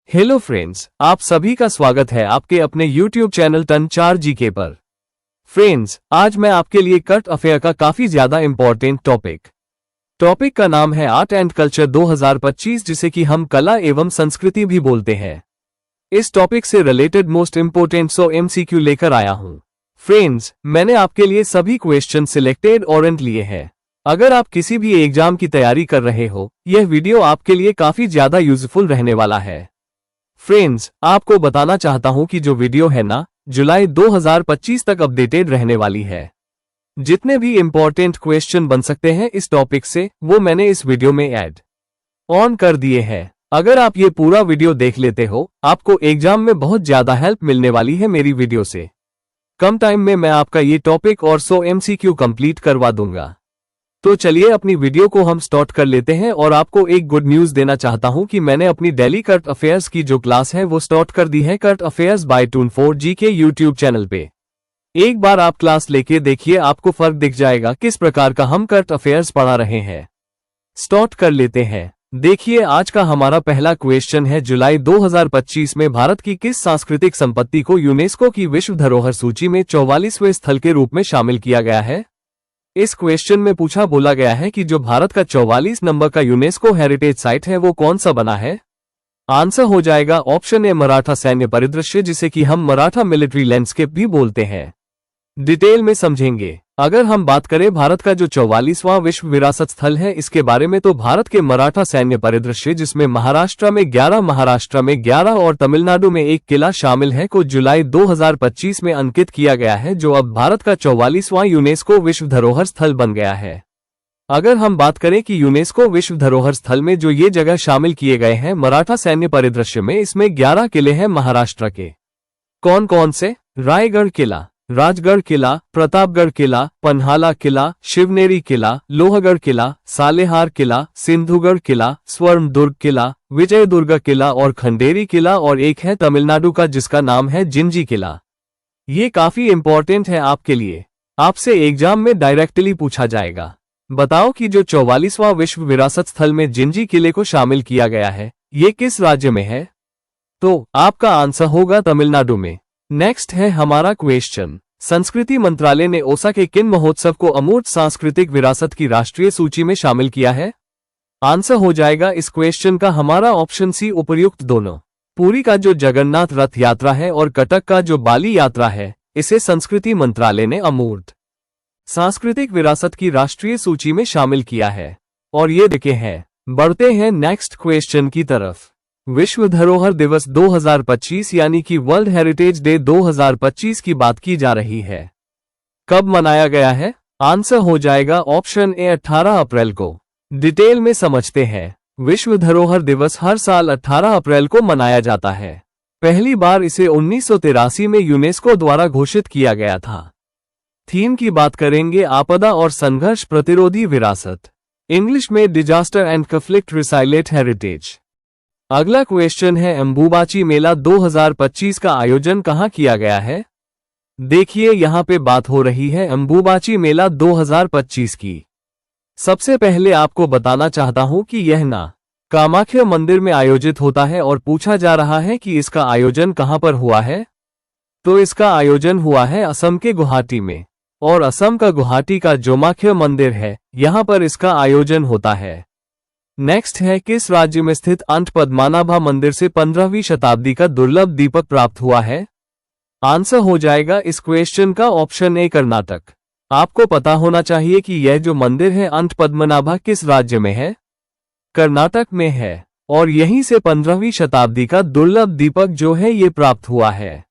Hello friends, आप सभी का स्वागत है आपके अपने YouTube चैनल टन 4 जीके पर। फ्रेंड्स, आज मैं आपके लिए करंट अफेयर का काफी ज्यादा इंपॉर्टेंट टॉपिक का नाम है आर्ट एंड कल्चर 2025, जिसे कि हम कला एवं संस्कृति भी बोलते हैं। इस टॉपिक से रिलेटेड मोस्ट इंपोर्टेंट 100 MCQ लेकर आया हूं। फ्रेंड्स, मैंने आपके लिए सभी क्वेश्चन सिलेक्टेड और लिए हैं। अगर आप किसी भी एग्जाम की तैयारी कर रहे हो, यह वीडियो आपके लिए काफी ज्यादा यूजफुल रहने वाला है। फ्रेंड्स, आपको बताना चाहता हूं कि जो वीडियो है ना, जुलाई 2025 तक अपडेटेड रहने वाली है। जितने भी इंपॉर्टेंट क्वेश्चन बन सकते हैं इस टॉपिक से, वो मैंने इस वीडियो में ऐड ऑन कर दिए हैं। अगर आप ये पूरा वीडियो देख लेते हो, आपको एग्जाम में बहुत ज्यादा हेल्प मिलने वाली है मेरी वीडियो से। कम टाइम में मैं आपका ये टॉपिक और 100 MCQ कंप्लीट करवा दूंगा। तो चलिए अपनी वीडियो को हम स्टार्ट कर लेते हैं। और आपको एक गुड न्यूज देना चाहता हूं कि मैंने अपनी डेली करंट अफेयर्स की जो क्लास है वो स्टार्ट कर दी है, current affairs bye twin 4G के यूट्यूब चैनल पे। एक बार आप क्लास लेके देखिए, आपको फर्क दिख जाएगा किस प्रकार का हम करंट अफेयर्स पढ़ा रहे हैं। स्टार्ट कर लेते हैं। देखिए, आज का हमारा पहला क्वेश्चन है, जुलाई 2025 में भारत की किस सांस्कृतिक संपत्ति को यूनेस्को की विश्व धरोहर सूची में 44वें स्थल के रूप में शामिल किया गया है? इस क्वेश्चन में बोला गया है कि जो भारत का 44 नंबर का यूनेस्को हेरिटेज साइट है वो कौन सा बना है। आंसर हो जाएगा ऑप्शन ए, मराठा सैन्य परिदृश्य, जिसे कि हम मराठा मिलिट्री लैंडस्केप भी बोलते हैं। डिटेल में समझेंगे। अगर हम बात करें भारत का जो 44वां विश्व विरासत स्थल है इसके बारे में, तो भारत के मराठा सैन्य परिदृश्य, जिसमें महाराष्ट्र में 11 और तमिलनाडु में 1 किला शामिल है, को जुलाई 2025 में अंकित किया गया है, जो अब भारत का 44वां यूनेस्को विश्व धरोहर स्थल बन गया है। अगर हम बात करें कि यूनेस्को विश्व धरोहर स्थल में जो ये जगह शामिल किए गए हैं मराठा सैन्य परिदृश्य में, इसमें 11 किले हैं महाराष्ट्र के। कौन कौन से? रायगढ़ किला, राजगढ़ किला, प्रतापगढ़ किला, पन्हाला किला, शिवनेरी किला, लोहगढ़ किला, सालेहार किला, सिंधुगढ़ किला, स्वर्णदुर्ग किला, विजयदुर्ग किला और खंडेरी किला, और एक है तमिलनाडु का जिसका नाम है जिंजी किला। ये काफी इंपॉर्टेंट है आपके लिए, आपसे एग्जाम में डायरेक्टली पूछा जाएगा। बताओ कि जो 44वां विश्व विरासत स्थल में जिंजी किले को शामिल किया गया है, ये किस राज्य में है? तो आपका आंसर होगा तमिलनाडु में। नेक्स्ट है हमारा क्वेश्चन, संस्कृति मंत्रालय ने ओसा के किन महोत्सव को अमूर्त सांस्कृतिक विरासत की राष्ट्रीय सूची में शामिल किया है? आंसर हो जाएगा इस क्वेश्चन का हमारा ऑप्शन सी, उपर्युक्त दोनों। पुरी का जो जगन्नाथ रथ यात्रा है और कटक का जो बाली यात्रा है, इसे संस्कृति मंत्रालय ने अमूर्त सांस्कृतिक विरासत की राष्ट्रीय सूची में शामिल किया है। और ये देखे हैं। बढ़ते हैं नेक्स्ट क्वेश्चन की तरफ। विश्व धरोहर दिवस 2025 यानी कि वर्ल्ड हेरिटेज डे 2025 की बात की जा रही है। कब मनाया गया है? आंसर हो जाएगा ऑप्शन ए, 18 अप्रैल को। डिटेल में समझते हैं। विश्व धरोहर दिवस हर साल 18 अप्रैल को मनाया जाता है। पहली बार इसे 1983 में यूनेस्को द्वारा घोषित किया गया था। थीम की बात करेंगे, आपदा और संघर्ष प्रतिरोधी विरासत, इंग्लिश में disaster and conflict resilient heritage. अगला क्वेश्चन है, अंबुबाची मेला 2025 का आयोजन कहां किया गया है? देखिए, यहां पे बात हो रही है अंबुबाची मेला 2025 की। सबसे पहले आपको बताना चाहता हूं कि यह ना कामाख्या मंदिर में आयोजित होता है, और पूछा जा रहा है कि इसका आयोजन कहां पर हुआ है। तो इसका आयोजन हुआ है असम के गुवाहाटी में, और असम का गुवाहाटी का जोमाख्या मंदिर है, यहां पर इसका आयोजन होता है। नेक्स्ट है, किस राज्य में स्थित अंत पद्मनाभा मंदिर से 15वीं शताब्दी का दुर्लभ दीपक प्राप्त हुआ है? आंसर हो जाएगा इस क्वेश्चन का ऑप्शन ए, कर्नाटक। आपको पता होना चाहिए कि यह जो मंदिर है अंत पद्मनाभा किस राज्य में है? कर्नाटक में है, और यहीं से 15वीं शताब्दी का दुर्लभ दीपक जो है ये प्राप्त हुआ है।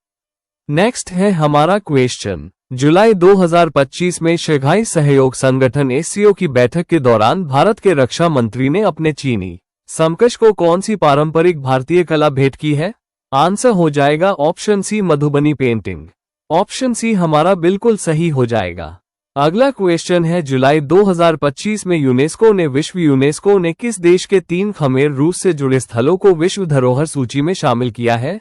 नेक्स्ट है हमारा क्वेश्चन, जुलाई 2025 में शंघाई सहयोग संगठन SCO की बैठक के दौरान भारत के रक्षा मंत्री ने अपने चीनी समकक्ष को कौन सी पारंपरिक भारतीय कला भेंट की है? आंसर हो जाएगा option C, Madhubani painting. Option C हमारा बिल्कुल सही हो जाएगा। अगला क्वेश्चन है, जुलाई 2025 में यूनेस्को ने किस देश के 3 खमेर रूस से जुड़े स्थलों को विश्व धरोहर सूची में शामिल किया है?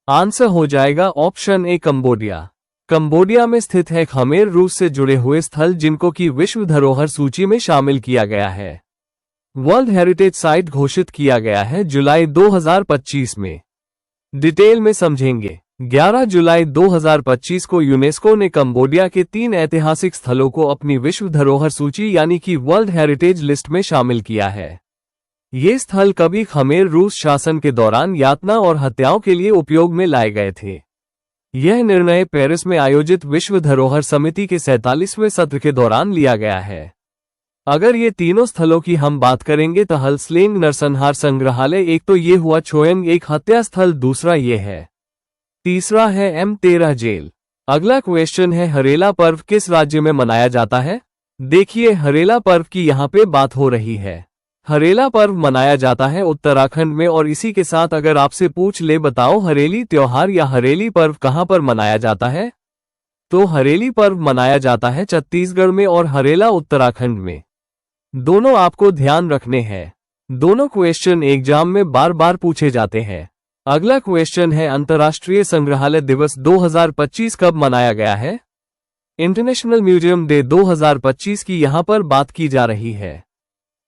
आंसर हो जाएगा ऑप्शन ए, कंबोडिया। कंबोडिया में स्थित है खमेर रूस से जुड़े हुए स्थल, जिनको कि विश्व धरोहर सूची में शामिल किया गया है। वर्ल्ड हेरिटेज साइट घोषित किया गया है जुलाई 2025 में। डिटेल में समझेंगे। 11 जुलाई 2025 को यूनेस्को ने कंबोडिया के 3 ऐतिहासिक स्थलों को अपनी विश्व धरोहर सूची यानी कि वर्ल्ड हेरिटेज लिस्ट में शामिल किया है। ये स्थल कभी खमेर रूस शासन के दौरान यातना और हत्याओं के लिए उपयोग में लाए गए थे। यह निर्णय पेरिस में आयोजित विश्व धरोहर समिति के 47वें सत्र के दौरान लिया गया है। अगर ये तीनों स्थलों की हम बात करेंगे तो हलस्लेंग नरसंहार संग्रहालय एक तो ये हुआ, छोयंग एक हत्या स्थल दूसरा ये है, तीसरा है M13 जेल। अगला क्वेश्चन है हरेला पर्व किस राज्य में मनाया जाता है? देखिए हरेला पर्व की यहाँ पे बात हो रही है। हरेला पर्व मनाया जाता है उत्तराखंड में। और इसी के साथ अगर आपसे पूछ ले बताओ हरेली त्योहार या हरेली पर्व कहां पर मनाया जाता है, तो हरेली पर्व मनाया जाता है छत्तीसगढ़ में और हरेला उत्तराखंड में। दोनों आपको ध्यान रखने हैं। दोनों क्वेश्चन एग्जाम में बार बार पूछे जाते हैं। अगला क्वेश्चन है अंतर्राष्ट्रीय संग्रहालय दिवस 2025 कब मनाया गया है? इंटरनेशनल म्यूजियम डे 2025 की यहां पर बात की जा रही है।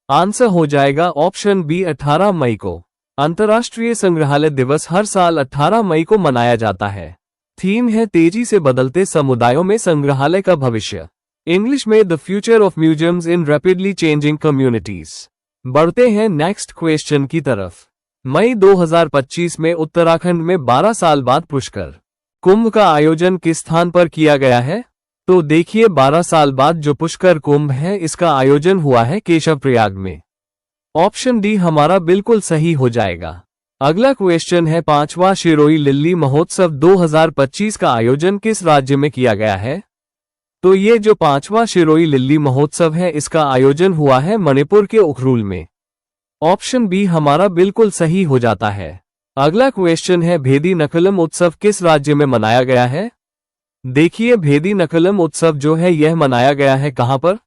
आंसर हो जाएगा ऑप्शन बी 18 मई को। अंतर्राष्ट्रीय संग्रहालय दिवस हर साल 18 मई को मनाया जाता है। थीम है तेजी से बदलते समुदायों में संग्रहालय का भविष्य। इंग्लिश में the future of museums in rapidly changing communities. बढ़ते हैं नेक्स्ट क्वेश्चन की तरफ। मई 2025 में उत्तराखंड में 12 साल बाद पुष्कर कुंभ का आयोजन किस स्थान पर किया गया है? तो देखिए 12 साल बाद जो पुष्कर कुंभ है इसका आयोजन हुआ है केशवप्रयाग में। ऑप्शन डी हमारा बिल्कुल सही हो जाएगा। अगला क्वेश्चन है 5वां शिरोई लिल्ली महोत्सव 2025 का आयोजन किस राज्य में किया गया है? तो ये जो 5वां शिरोई लिल्ली महोत्सव है इसका आयोजन हुआ है मणिपुर के उखरूल में। ऑप्शन बी हमारा बिल्कुल सही हो जाता है। अगला क्वेश्चन है भेदी नकलम उत्सव किस राज्य में मनाया गया है? देखिए भेदी नकलम उत्सव जो है यह मनाया गया है कहां पर?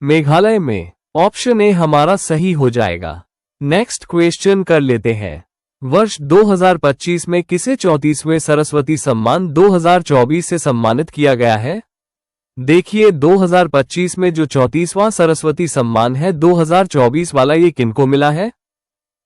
मेघालय में। ऑप्शन ए हमारा सही हो जाएगा। नेक्स्ट क्वेश्चन कर लेते हैं। वर्ष 2025 में किसे 34वें सरस्वती सम्मान 2024 से सम्मानित किया गया है? देखिए 2025 में जो 34वां सरस्वती सम्मान है 2024 वाला ये किनको मिला है?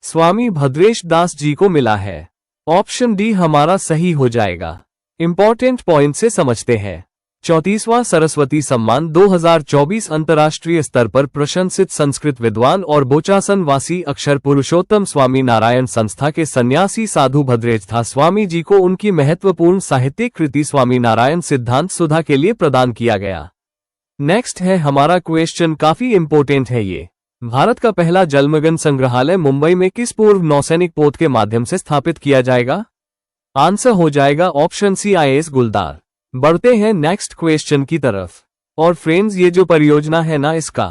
स्वामी भद्रेश दास जी को मिला है। ऑप्शन डी हमारा सही हो जाएगा। इंपॉर्टेंट पॉइंट से समझते हैं। 34वां सरस्वती सम्मान 2024 अंतर्राष्ट्रीय स्तर पर प्रशंसित संस्कृत विद्वान और बोचासन वासी अक्षर पुरुषोत्तम स्वामी नारायण संस्था के सन्यासी साधु भद्रेश स्वामी जी को उनकी महत्वपूर्ण साहित्यिक कृति स्वामी नारायण सिद्धांत सुधा के लिए प्रदान किया गया। नेक्स्ट है हमारा क्वेश्चन, काफी इंपॉर्टेंट है ये। भारत का पहला जलमग्न संग्रहालय मुंबई में किस पूर्व नौसैनिक पोत के माध्यम से स्थापित किया जाएगा? आंसर हो जाएगा ऑप्शन सी IAS गुलदार। बढ़ते हैं नेक्स्ट क्वेश्चन की तरफ। और फ्रेंड्स ये जो परियोजना है ना इसका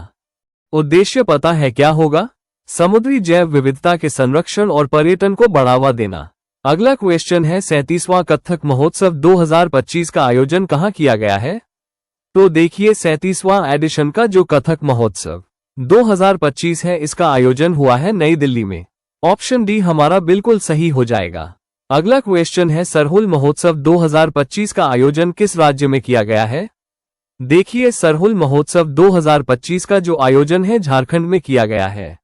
उद्देश्य पता है क्या होगा? समुद्री जैव विविधता के संरक्षण और पर्यटन को बढ़ावा देना। अगला क्वेश्चन है 37वां कथक महोत्सव 2025 का आयोजन कहां किया गया है? तो देखिए 37वां एडिशन का जो कथक महोत्सव 2025 है इसका आयोजन हुआ है नई दिल्ली में। ऑप्शन डी हमारा बिल्कुल सही हो जाएगा। अगला क्वेश्चन है सरहुल महोत्सव 2025 का आयोजन किस राज्य में किया गया है? देखिए सरहुल महोत्सव 2025 का जो आयोजन है झारखंड में किया गया है।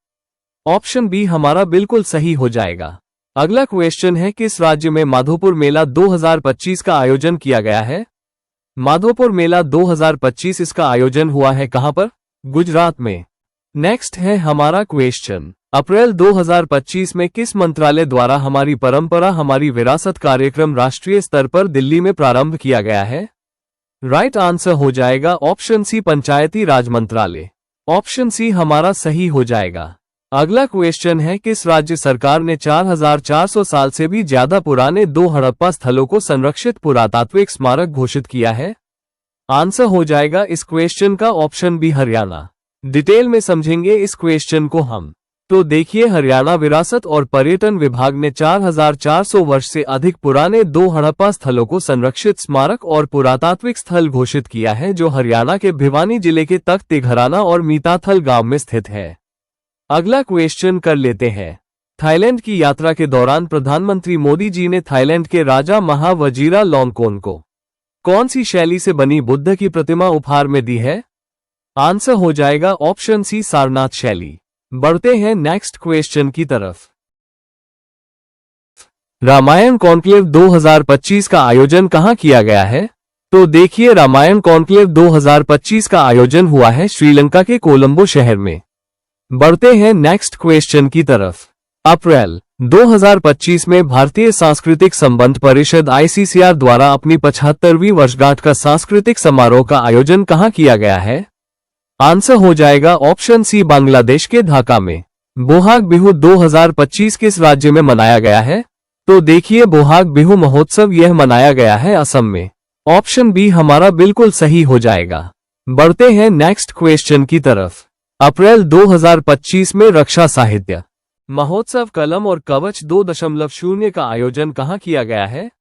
ऑप्शन बी हमारा बिल्कुल सही हो जाएगा। अगला क्वेश्चन है किस राज्य में माधोपुर मेला 2025 का आयोजन किया गया है? माधोपुर मेला 2025 इसका आयोजन हुआ है कहां पर? गुजरात में। नेक्स्ट है हमारा क्वेश्चन, अप्रैल 2025 में किस मंत्रालय द्वारा हमारी परंपरा हमारी विरासत कार्यक्रम राष्ट्रीय स्तर पर दिल्ली में प्रारंभ किया गया है? राइट आंसर हो जाएगा ऑप्शन सी पंचायती राज मंत्रालय। ऑप्शन सी हमारा सही हो जाएगा। अगला क्वेश्चन है किस राज्य सरकार ने 4400 साल से भी ज्यादा पुराने 2 हड़प्पा स्थलों को संरक्षित पुरातात्विक स्मारक घोषित किया है? आंसर हो जाएगा इस क्वेश्चन का ऑप्शन बी हरियाणा। डिटेल में समझेंगे इस क्वेश्चन को हम। तो देखिए हरियाणा विरासत और पर्यटन विभाग ने 4400 वर्ष से अधिक पुराने 2 हड़प्पा स्थलों को संरक्षित स्मारक और पुरातात्विक स्थल घोषित किया है जो हरियाणा के भिवानी जिले के तख्त तिघराना और मीताथल गांव में स्थित है। अगला क्वेश्चन कर लेते हैं। थाईलैंड की यात्रा के दौरान प्रधानमंत्री मोदी जी ने थाईलैंड के राजा महा वजीरालॉन्गकोर्न को कौन सी शैली से बनी बुद्ध की प्रतिमा उपहार में दी है? आंसर हो जाएगा ऑप्शन सी सारनाथ शैली। बढ़ते हैं नेक्स्ट क्वेश्चन की तरफ। रामायण कॉन्क्लेव 2025 का आयोजन कहां किया गया है? तो देखिए, रामायण कॉन्क्लेव 2025 का आयोजन हुआ है श्रीलंका के कोलंबो शहर में। बढ़ते हैं नेक्स्ट क्वेश्चन की तरफ। अप्रैल 2025 में भारतीय सांस्कृतिक संबंध परिषद ICCR द्वारा अपनी 75वीं वर्षगांठ का सांस्कृतिक समारोह का आयोजन कहां किया गया है? आंसर हो जाएगा ऑप्शन सी, बांग्लादेश के ढाका में। बोहाग बिहू 2025 किस राज्य में मनाया गया है? तो देखिए, बोहाग बिहू महोत्सव यह मनाया गया है असम में। ऑप्शन बी हमारा बिल्कुल सही हो जाएगा। बढ़ते हैं नेक्स्ट क्वेश्चन की तरफ। अप्रैल 2025 में रक्षा साहित्य महोत्सव कलम और कवच 2.0 का आयोजन कहां किया गया है?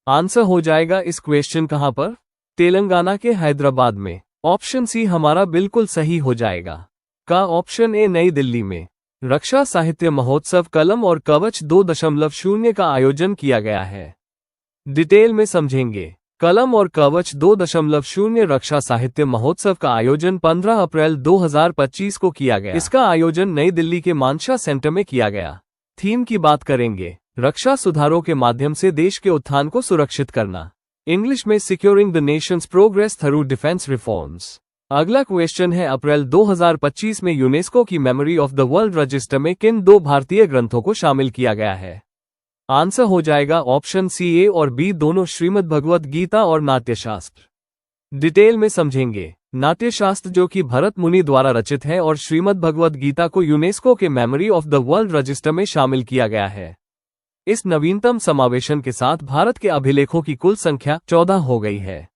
आंसर हो जाएगा इस क्वेश्चन कहां पर? तेलंगाना के हैदराबाद में। ऑप्शन सी हमारा बिल्कुल सही हो जाएगा। का ऑप्शन ए, नई दिल्ली में रक्षा साहित्य महोत्सव कलम और कवच 2.0 का आयोजन किया गया है। डिटेल में समझेंगे। कलम और कवच 2.0 रक्षा साहित्य महोत्सव का आयोजन 15 अप्रैल 2025 को किया गया। इसका आयोजन नई दिल्ली के मानसा सेंटर में किया गया। थीम की बात करेंगे, रक्षा सुधारों के माध्यम से देश के उत्थान को सुरक्षित करना। इंग्लिश में securing the Nations progress through defence reforms. अगला क्वेश्चन है, अप्रैल 2025 में यूनेस्को की memory of the world register में किन 2 भारतीय ग्रंथों को शामिल किया गया है? आंसर हो जाएगा ऑप्शन सी, ए और बी दोनों, श्रीमद् भगवत गीता और नाट्यशास्त्र। डिटेल में समझेंगे। नाट्यशास्त्र जो कि भरत मुनि द्वारा रचित है और श्रीमद् भगवत गीता को यूनेस्को के memory of the world register में शामिल किया गया है। इस नवीनतम समावेशन के साथ भारत के अभिलेखों की कुल संख्या 14 हो गई है।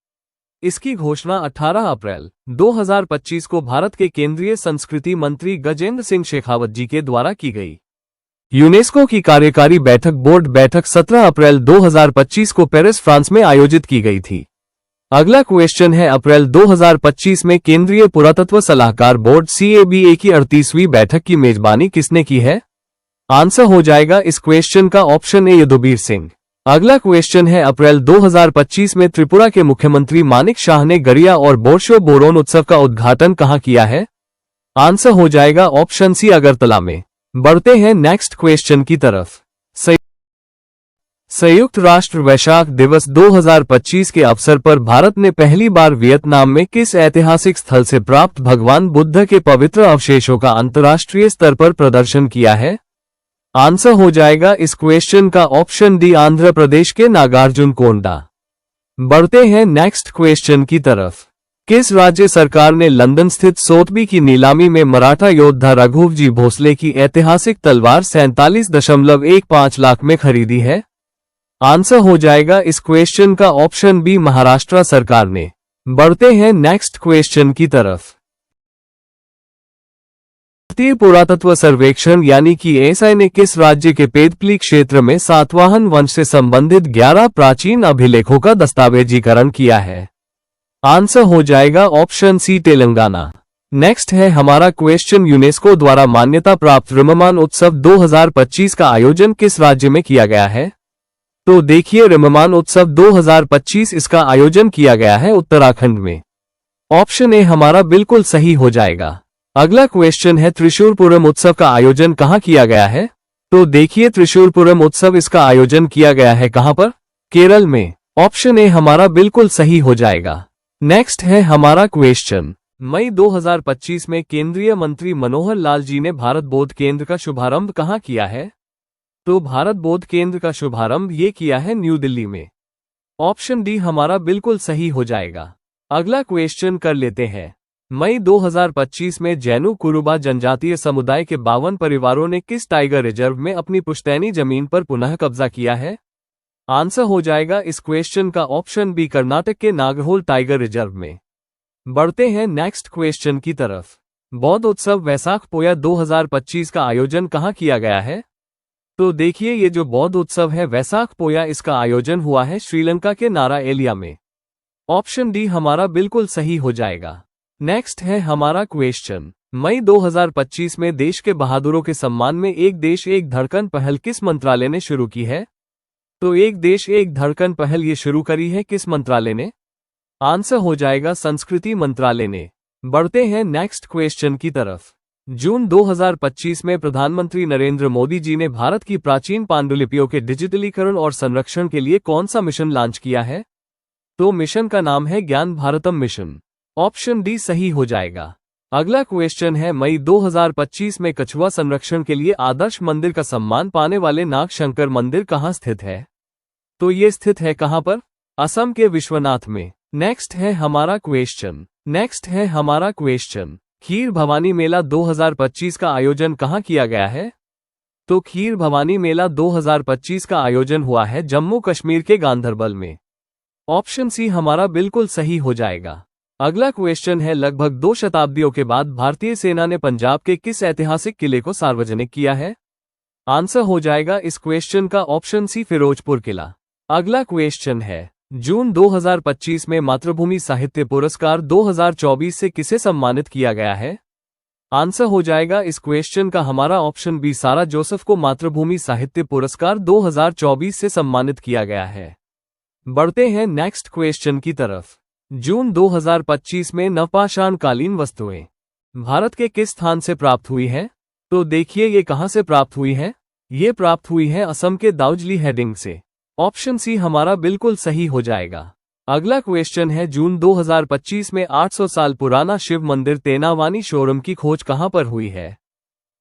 इसकी घोषणा 18 अप्रैल 2025 को भारत के केंद्रीय संस्कृति मंत्री गजेंद्र सिंह शेखावत जी के द्वारा की गई। यूनेस्को की कार्यकारी बैठक बोर्ड बैठक 17 अप्रैल 2025 को पेरिस, फ्रांस में आयोजित की गई थी। अगला क्वेश्चन है, अप्रैल 2025 में केंद्रीय पुरातत्व सलाहकार बोर्ड CABA की 38वीं बैठक की मेजबानी किसने की है? आंसर हो जाएगा इस क्वेश्चन का ऑप्शन ए, यदुबीर सिंह। अगला क्वेश्चन है, अप्रैल 2025 में त्रिपुरा के मुख्यमंत्री मानिक शाह ने गरिया और बोरशो बोरोन उत्सव का उद्घाटन कहां किया है? आंसर हो जाएगा ऑप्शन सी, अगरतला में। बढ़ते हैं नेक्स्ट क्वेश्चन की तरफ। संयुक्त राष्ट्र वैशाख दिवस 2025 के अवसर पर भारत ने पहली बार वियतनाम में किस ऐतिहासिक स्थल से प्राप्त भगवान बुद्ध के पवित्र अवशेषों का अंतर्राष्ट्रीय स्तर पर प्रदर्शन किया है? आंसर हो जाएगा इस क्वेश्चन का ऑप्शन डी, आंध्र प्रदेश के नागार्जुन कोंडा। बढ़ते हैं नेक्स्ट क्वेश्चन की तरफ। किस राज्य सरकार ने लंदन स्थित सोथबी की नीलामी में मराठा योद्धा रघुवजी भोसले की ऐतिहासिक तलवार 47.15 लाख में खरीदी है? आंसर हो जाएगा इस क्वेश्चन का ऑप्शन बी, महाराष्ट्र सरकार ने। बढ़ते हैं नेक्स्ट क्वेश्चन की तरफ। भारतीय पुरातत्व सर्वेक्षण यानी कि ASI ने किस राज्य के पेदपली क्षेत्र में सातवाहन वंश से संबंधित 11 प्राचीन अभिलेखों का दस्तावेजीकरण किया है? आंसर हो जाएगा ऑप्शन सी, तेलंगाना। नेक्स्ट है हमारा क्वेश्चन, यूनेस्को द्वारा मान्यता प्राप्त रममान उत्सव 2025 का आयोजन किस राज्य में किया गया है? तो देखिए, रममान उत्सव 2025 इसका आयोजन किया गया है उत्तराखंड में। ऑप्शन ए हमारा बिल्कुल सही हो जाएगा। अगला क्वेश्चन है, त्रिशूरपुरम उत्सव का आयोजन कहां किया गया है? तो देखिए, त्रिशूरपुरम उत्सव इसका आयोजन किया गया है कहां पर? केरल में। ऑप्शन ए हमारा बिल्कुल सही हो जाएगा। नेक्स्ट है हमारा क्वेश्चन, मई 2025 में केंद्रीय मंत्री मनोहर लाल जी ने भारत बोध केंद्र का शुभारंभ कहां किया है? तो भारत बोध केंद्र का शुभारंभ ये किया है न्यू दिल्ली में। ऑप्शन डी हमारा बिल्कुल सही हो जाएगा। अगला क्वेश्चन कर लेते हैं, मई 2025 में जैनु कुरुबा जनजातीय समुदाय के 52 परिवारों ने किस टाइगर रिजर्व में अपनी पुश्तैनी जमीन पर पुनः कब्जा किया है? आंसर हो जाएगा इस क्वेश्चन का ऑप्शन बी, कर्नाटक के नागरहोल टाइगर रिजर्व में। बढ़ते हैं नेक्स्ट क्वेश्चन की तरफ। बौद्ध उत्सव वैसाख पोया 2025 का आयोजन कहां किया गया है? तो देखिए, ये जो बौद्ध उत्सव है वैसाख पोया, इसका आयोजन हुआ है श्रीलंका के नारा एलिया में। ऑप्शन डी हमारा बिल्कुल सही हो जाएगा। नेक्स्ट है हमारा क्वेश्चन, मई 2025 में देश के बहादुरों के सम्मान में एक देश एक धड़कन पहल किस मंत्रालय ने शुरू की है? तो एक देश एक धड़कन पहल ये शुरू करी है किस मंत्रालय ने? आंसर हो जाएगा संस्कृति मंत्रालय ने। बढ़ते हैं नेक्स्ट क्वेश्चन की तरफ। जून 2025 में प्रधानमंत्री नरेंद्र मोदी जी ने भारत की प्राचीन पांडुलिपियों के डिजिटलीकरण और संरक्षण के लिए कौन सा मिशन लॉन्च किया है? तो मिशन का नाम है ज्ञान भारतम मिशन। ऑप्शन डी सही हो जाएगा। अगला क्वेश्चन है, मई 2025 में कछुआ संरक्षण के लिए आदर्श मंदिर का सम्मान पाने वाले नाग शंकर मंदिर कहाँ स्थित है? तो ये स्थित है कहाँ पर? असम के विश्वनाथ में। नेक्स्ट है हमारा क्वेश्चन, खीर भवानी मेला 2025 का आयोजन कहाँ किया गया है? तो खीर भवानी मेला 2025 का आयोजन हुआ है जम्मू कश्मीर के गांधरबल में। ऑप्शन सी हमारा बिल्कुल सही हो जाएगा। अगला क्वेश्चन है, लगभग 2 शताब्दियों के बाद भारतीय सेना ने पंजाब के किस ऐतिहासिक किले को सार्वजनिक किया है? आंसर हो जाएगा इस क्वेश्चन का ऑप्शन सी फिरोजपुर किला। अगला क्वेश्चन है, जून 2025 में मातृभूमि साहित्य पुरस्कार 2024 से किसे सम्मानित किया गया है? आंसर हो जाएगा इस क्वेश्चन का हमारा ऑप्शन बी, सारा जोसेफ को मातृभूमि साहित्य पुरस्कार 2024 से सम्मानित किया गया है। बढ़ते हैं नेक्स्ट क्वेश्चन की तरफ। जून 2025 में नवपाषाण कालीन वस्तुएं भारत के किस स्थान से प्राप्त हुई है? तो देखिए ये कहां से प्राप्त हुई है। ये प्राप्त हुई है असम के दाउजली हेडिंग से। ऑप्शन सी हमारा बिल्कुल सही हो जाएगा। अगला क्वेश्चन है, जून 2025 में 800 साल पुराना शिव मंदिर तेनावानी शोरम की खोज कहां पर हुई है?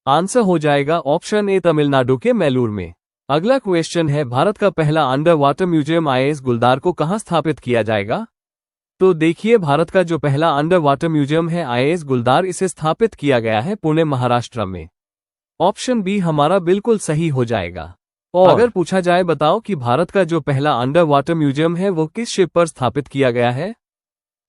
आंसर हो जाएगा ऑप्शन ए, तमिलनाडु के मैलूर में। अगला क्वेश्चन है, भारत का पहला अंडर वाटर म्यूजियम आईएएस गुलदार को कहां स्थापित किया जाएगा? तो देखिए भारत का जो पहला अंडर वाटर म्यूजियम है आईएएस गुलदार, इसे स्थापित किया गया है पुणे महाराष्ट्र में। ऑप्शन बी हमारा बिल्कुल सही हो जाएगा। और अगर पूछा जाए बताओ कि भारत का जो पहला अंडर वाटर म्यूजियम है वो किस शिप पर स्थापित किया गया है?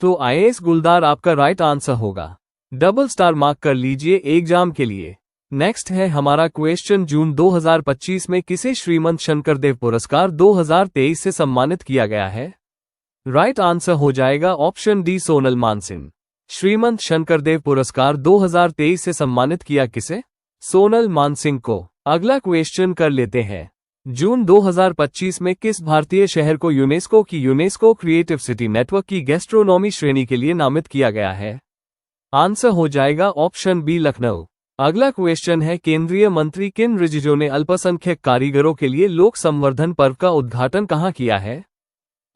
तो आईएएस गुलदार आपका राइट आंसर होगा। डबल स्टार मार्क कर लीजिए एग्जाम के लिए। नेक्स्ट है हमारा क्वेश्चन, जून 2025 में किसे श्रीमंत शंकरदेव पुरस्कार 2023 से सम्मानित किया गया है? राइट आंसर हो जाएगा ऑप्शन डी, सोनल मानसिंह। श्रीमंत शंकरदेव पुरस्कार 2023 से सम्मानित किया किसे? सोनल मानसिंह को। अगला क्वेश्चन कर लेते हैं, जून 2025 में किस भारतीय शहर को यूनेस्को की यूनेस्को क्रिएटिव सिटी नेटवर्क की गैस्ट्रोनॉमी श्रेणी के लिए नामित किया गया है? आंसर हो जाएगा ऑप्शन बी, लखनऊ। अगला क्वेश्चन है, केंद्रीय मंत्री किन रिजिजू ने अल्पसंख्यक कारीगरों के लिए लोक संवर्धन पर्व का उद्घाटन कहां किया है?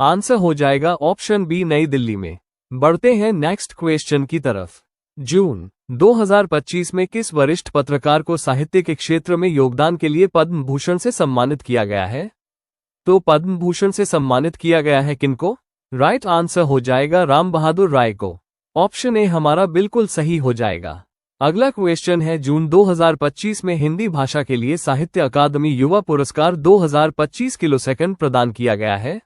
आंसर हो जाएगा ऑप्शन बी, नई दिल्ली में। बढ़ते हैं नेक्स्ट क्वेश्चन की तरफ। जून 2025 में किस वरिष्ठ पत्रकार को साहित्य के क्षेत्र में योगदान के लिए पद्म भूषण से सम्मानित किया गया है? तो पद्म भूषण से सम्मानित किया गया है किनको? राइट आंसर हो जाएगा राम बहादुर राय को। ऑप्शन ए हमारा बिल्कुल सही हो जाएगा। अगला क्वेश्चन है, जून 2025 में हिंदी भाषा के लिए साहित्य अकादमी युवा पुरस्कार 2025 किलोसेकंड प्रदान किया गया है?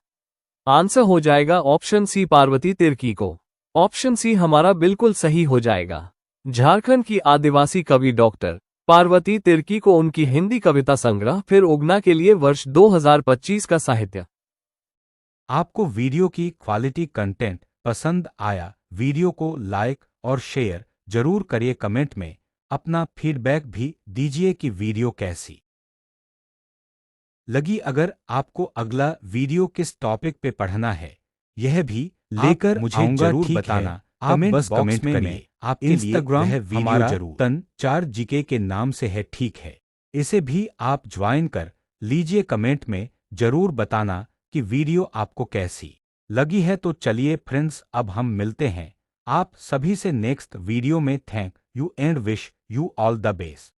आंसर हो जाएगा ऑप्शन सी, पार्वती तिर्की को। ऑप्शन सी हमारा बिल्कुल सही हो जाएगा। झारखंड की आदिवासी कवि डॉक्टर पार्वती तिर्की को उनकी हिंदी कविता संग्रह फिर उगना के लिए वर्ष 2025 का साहित्य। आपको वीडियो की क्वालिटी कंटेंट पसंद आया? वीडियो को लाइक और शेयर जरूर करिए। कमेंट में अपना फीडबैक भी दीजिए कि वीडियो कैसी लगी। अगर आपको अगला वीडियो किस टॉपिक पे पढ़ना है यह भी लेकर मुझे जरूर बताना। आप बस कमेंट में आपके इंस्टाग्राम हमारा तन 4 जीके के नाम से है, ठीक है? इसे भी आप ज्वाइन कर लीजिए। कमेंट में जरूर बताना कि वीडियो आपको कैसी लगी है। तो चलिए फ्रेंड्स, अब हम मिलते हैं आप सभी से नेक्स्ट वीडियो में। Thank you and wish you all the best.